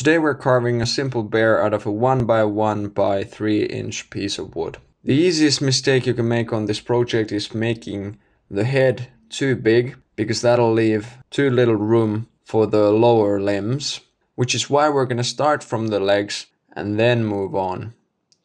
Today we're carving a simple bear out of a 1 by 1 by 3 inch piece of wood. The easiest mistake you can make on this project is making the head too big, because that'll leave too little room for the lower limbs, which is why we're going to start from the legs and then move on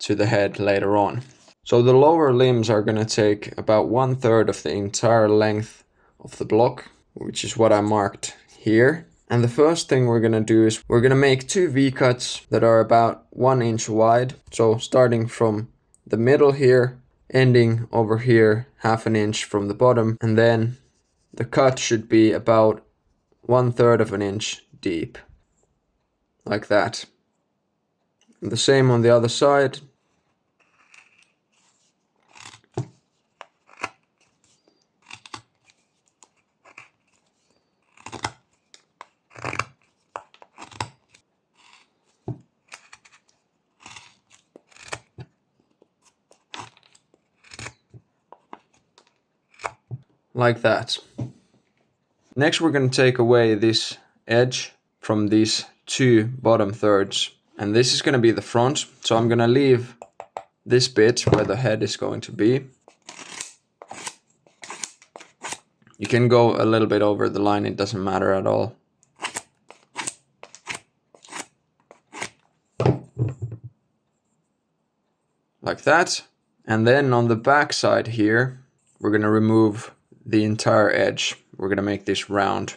to the head later on. So the lower limbs are going to take about 1/3 of the entire length of the block, which is what I marked here. And the first thing we're going to do is we're going to make 2 V-cuts that are about 1 inch wide. So starting from the middle here, ending over here 1/2 inch from the bottom, and then the cut should be about 1/3 of an inch deep, like that. And the same on the other side. Like that. Next we're going to take away this edge from these 2 bottom thirds, and this is going to be the front, so I'm going to leave this bit where the head is going to be. You can go a little bit over the line, it doesn't matter at all. Like that. And then on the back side here, we're going to remove the entire edge. We're going to make this round.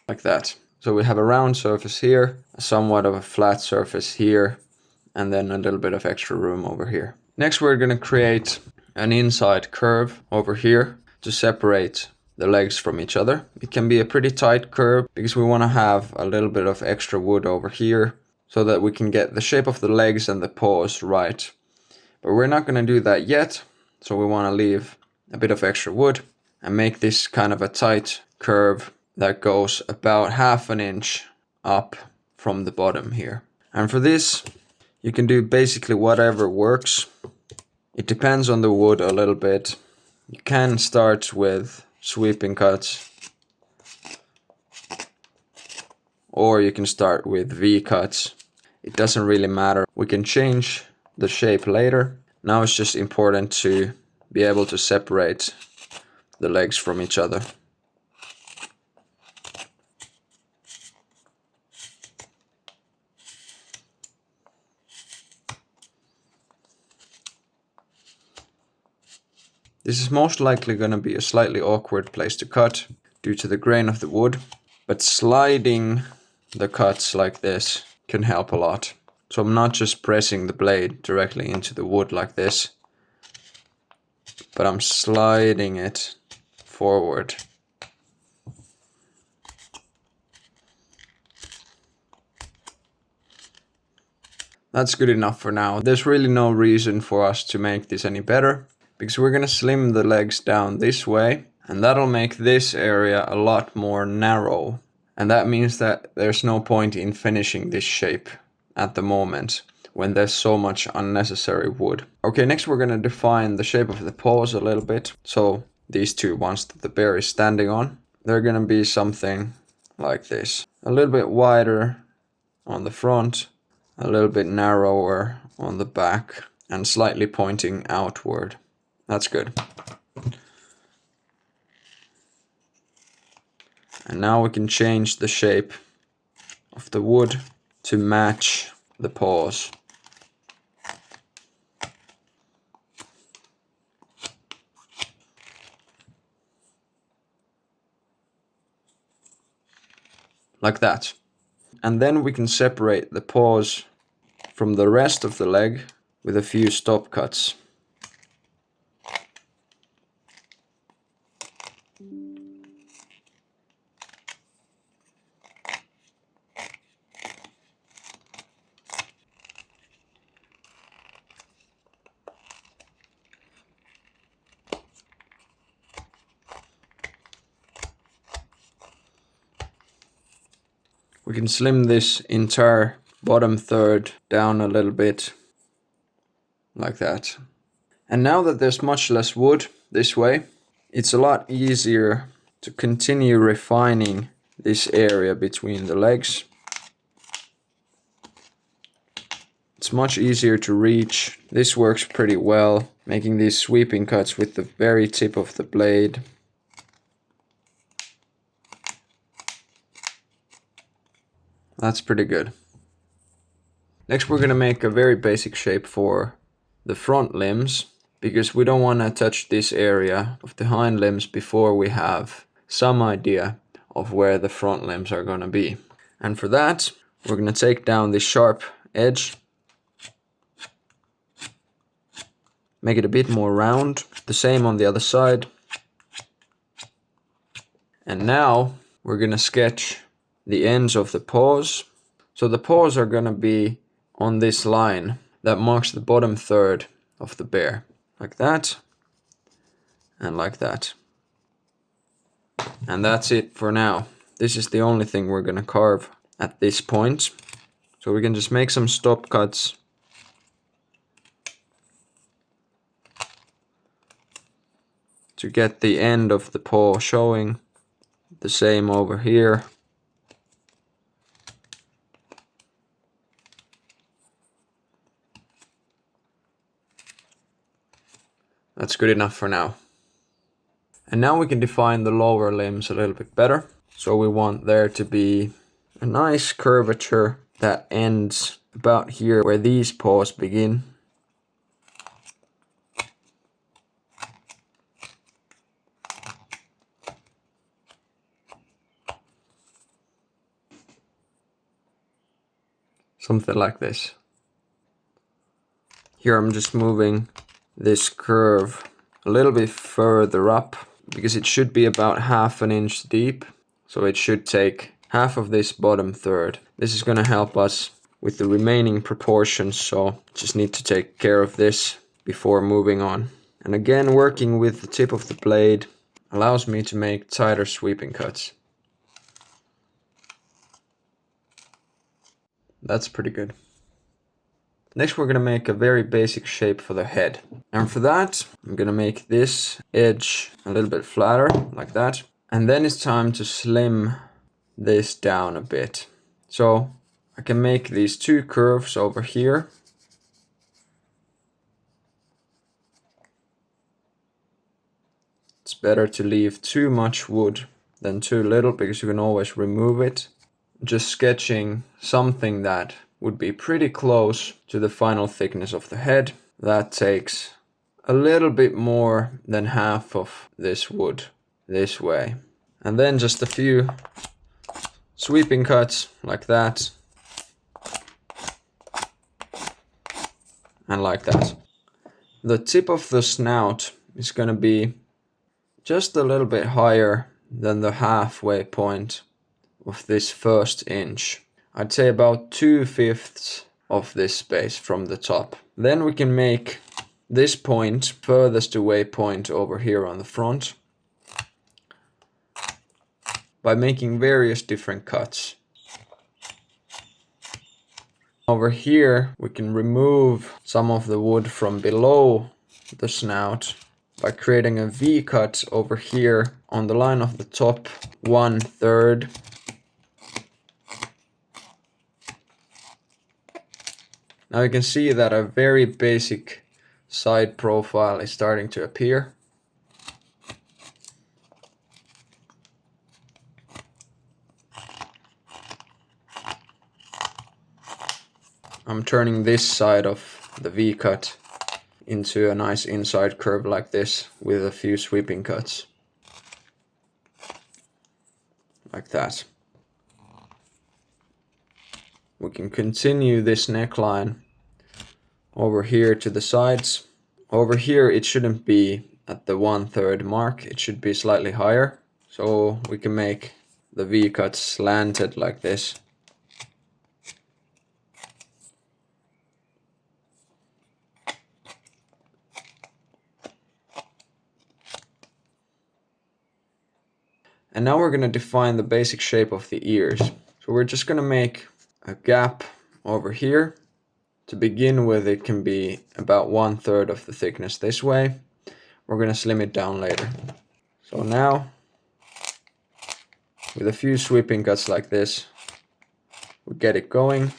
Like that. So we have a round surface here, somewhat of a flat surface here, and then a little bit of extra room over here. Next we're going to create an inside curve over here to separate the legs from each other. It can be a pretty tight curve because we want to have a little bit of extra wood over here, so that we can get the shape of the legs and the paws right. But we're not going to do that yet, so we want to leave a bit of extra wood and make this kind of a tight curve that goes about 1/2 inch up from the bottom here. And for this, you can do basically whatever works. It depends on the wood a little bit. You can start with sweeping cuts, or you can start with V-cuts. It doesn't really matter. We can change the shape later. Now it's just important to be able to separate the legs from each other. This is most likely going to be a slightly awkward place to cut due to the grain of the wood, but sliding the cuts like this can help a lot. So I'm not just pressing the blade directly into the wood like this, but I'm sliding it forward. That's good enough for now. There's really no reason for us to make this any better, because we're going to slim the legs down this way, and that'll make this area a lot more narrow. And that means that there's no point in finishing this shape at the moment when there's so much unnecessary wood. Okay, next we're going to define the shape of the paws a little bit. So these 2 ones that the bear is standing on, they're going to be something like this. A little bit wider on the front, a little bit narrower on the back, and slightly pointing outward. That's good. And now we can change the shape of the wood to match the paws. Like that. And then we can separate the paws from the rest of the leg with a few stop cuts. We can slim this entire bottom third down a little bit, like that. And now that there's much less wood this way, it's a lot easier to continue refining this area between the legs. It's much easier to reach. This works pretty well, making these sweeping cuts with the very tip of the blade. That's pretty good. Next we're going to make a very basic shape for the front limbs, because we don't want to touch this area of the hind limbs before we have some idea of where the front limbs are going to be. And for that, we're going to take down this sharp edge, make it a bit more round, the same on the other side. And now we're going to sketch the ends of the paws. So the paws are going to be on this line that marks the bottom third of the bear, like that and like that. And that's it for now. This is the only thing we're going to carve at this point. So we can just make some stop cuts to get the end of the paw showing. The same over here. That's good enough for now. And now we can define the lower limbs a little bit better. So we want there to be a nice curvature that ends about here where these paws begin. Something like this. Here I'm just moving this curve a little bit further up, because it should be about 1/2 inch deep. So it should take half of this bottom third. This is going to help us with the remaining proportions, so just need to take care of this before moving on. And again, working with the tip of the blade allows me to make tighter sweeping cuts. That's pretty good. Next we're going to make a very basic shape for the head. And for that, I'm going to make this edge a little bit flatter, like that. And then it's time to slim this down a bit. So I can make these two curves over here. It's better to leave too much wood than too little, because you can always remove it. Just sketching something that would be pretty close to the final thickness of the head. That takes a little bit more than half of this wood this way. And then just a few sweeping cuts like that. And like that. The tip of the snout is going to be just a little bit higher than the halfway point of this first inch. I'd say about 2/5 of this space from the top. Then we can make this point furthest away point over here on the front by making various different cuts. Over here we can remove some of the wood from below the snout by creating a V cut over here on the line of the top 1/3. Now you can see that a very basic side profile is starting to appear. I'm turning this side of the V-cut into a nice inside curve like this with a few sweeping cuts. Like that. We can continue this neckline over here to the sides. Over here it shouldn't be at the 1/3 mark, it should be slightly higher. So we can make the V-cut slanted like this. And now we're going to define the basic shape of the ears. So we're just going to make a gap over here. To begin with, it can be about 1/3 of the thickness this way. We're going to slim it down later. So now with a few sweeping cuts like this, we get it going.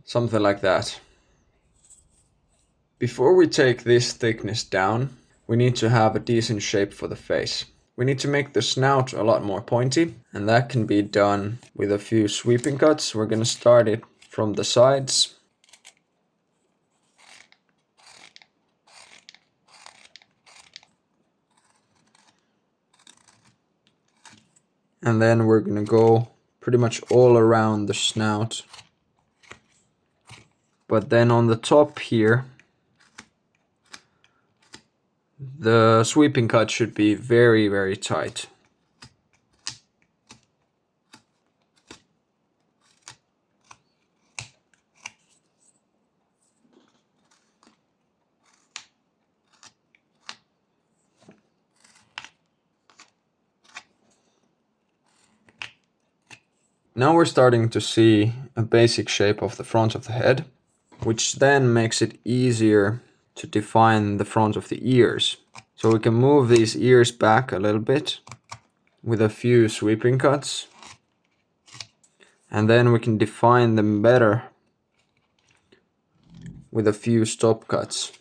Something like that. Before we take this thickness down, we need to have a decent shape for the face. We need to make the snout a lot more pointy, and that can be done with a few sweeping cuts. We're going to start it from the sides. And then we're going to go pretty much all around the snout. But then on the top here, the sweeping cut should be very, very tight. Now we're starting to see a basic shape of the front of the head, which then makes it easier to define the front of the ears. So we can move these ears back a little bit with a few sweeping cuts, and then we can define them better with a few stop cuts.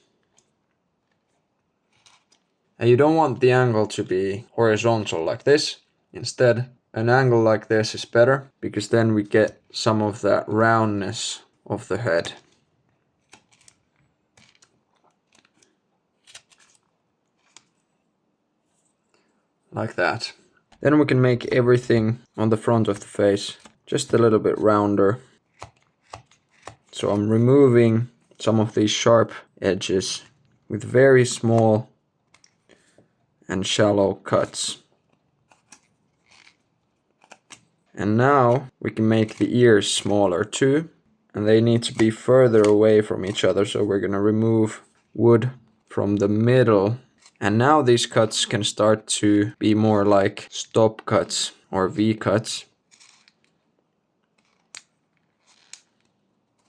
And you don't want the angle to be horizontal like this. Instead, an angle like this is better, because then we get some of that roundness of the head. Like that. Then we can make everything on the front of the face just a little bit rounder. So I'm removing some of these sharp edges with very small and shallow cuts. And now we can make the ears smaller too, and they need to be further away from each other, so we're going to remove wood from the middle. And now these cuts can start to be more like stop cuts or V cuts,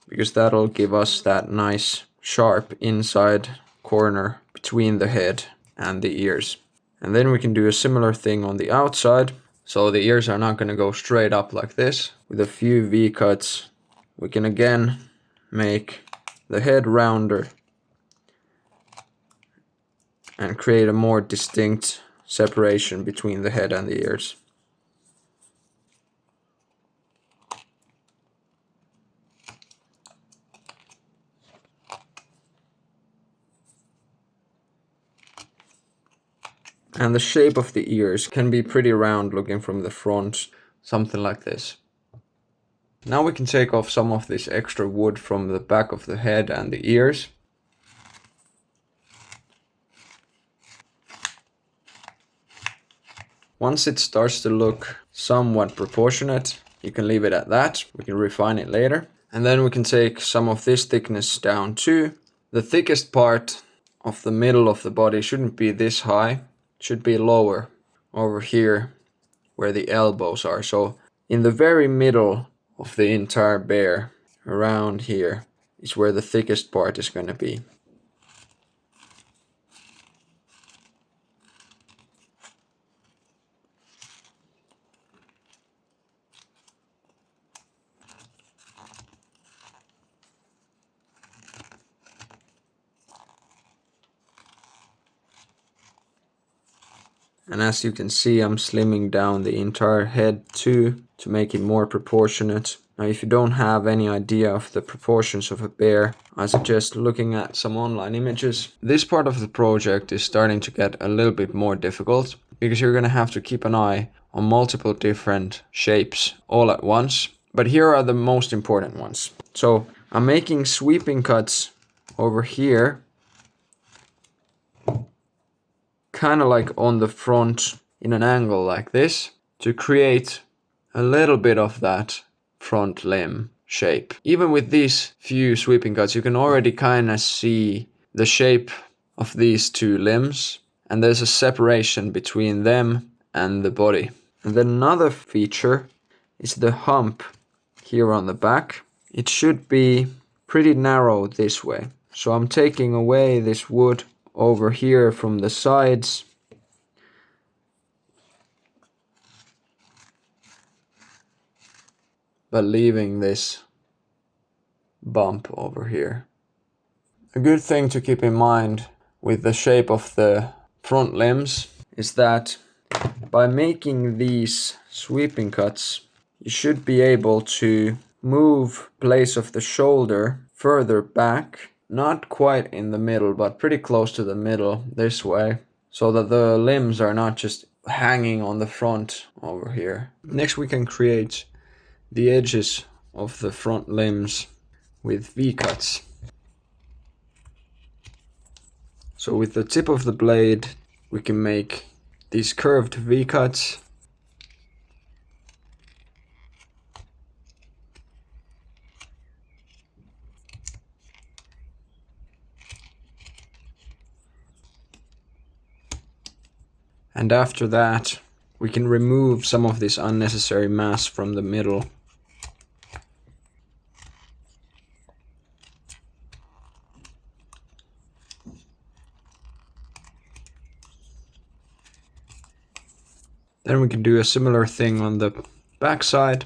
because that'll give us that nice sharp inside corner between the head and the ears. And then we can do a similar thing on the outside. So the ears are not going to go straight up like this. With a few V cuts, we can again make the head rounder and create a more distinct separation between the head and the ears. And the shape of the ears can be pretty round looking from the front, something like this. Now we can take off some of this extra wood from the back of the head and the ears. Once it starts to look somewhat proportionate, you can leave it at that. We can refine it later. And then we can take some of this thickness down too. The thickest part of the middle of the body shouldn't be this high. Should be lower over here where the elbows are. So in the very middle of the entire bear, around here, is where the thickest part is going to be. And as you can see, I'm slimming down the entire head too, to make it more proportionate. Now if you don't have any idea of the proportions of a bear, I suggest looking at some online images. This part of the project is starting to get a little bit more difficult, because you're going to have to keep an eye on multiple different shapes all at once. But here are the most important ones. So I'm making sweeping cuts over here, kind of like on the front in an angle like this, to create a little bit of that front limb shape. Even with these few sweeping cuts, you can already kind of see the shape of these two limbs, and there's a separation between them and the body. And then another feature is the hump here on the back. It should be pretty narrow this way. So I'm taking away this wood over here from the sides. But leaving this bump over here. A good thing to keep in mind with the shape of the front limbs is that by making these sweeping cuts, you should be able to move place of the shoulder further back, not quite in the middle, but pretty close to the middle this way, so that the limbs are not just hanging on the front over here. Next we can create the edges of the front limbs with V-cuts. So with the tip of the blade we can make these curved V-cuts. And after that we can remove some of this unnecessary mass from the middle. Then we can do a similar thing on the back side.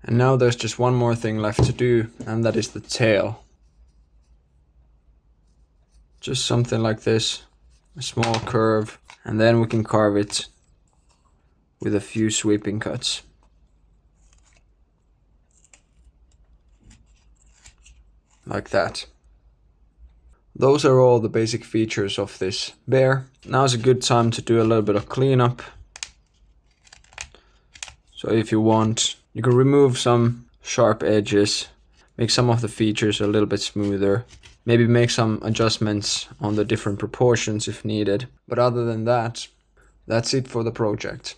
And now there's just one more thing left to do, and that is the tail. Just something like this, a small curve, and then we can carve it with a few sweeping cuts. Like that. Those are all the basic features of this bear. Now is a good time to do a little bit of cleanup. So if you want, you can remove some sharp edges, make some of the features a little bit smoother, maybe make some adjustments on the different proportions if needed. But other than that, that's it for the project.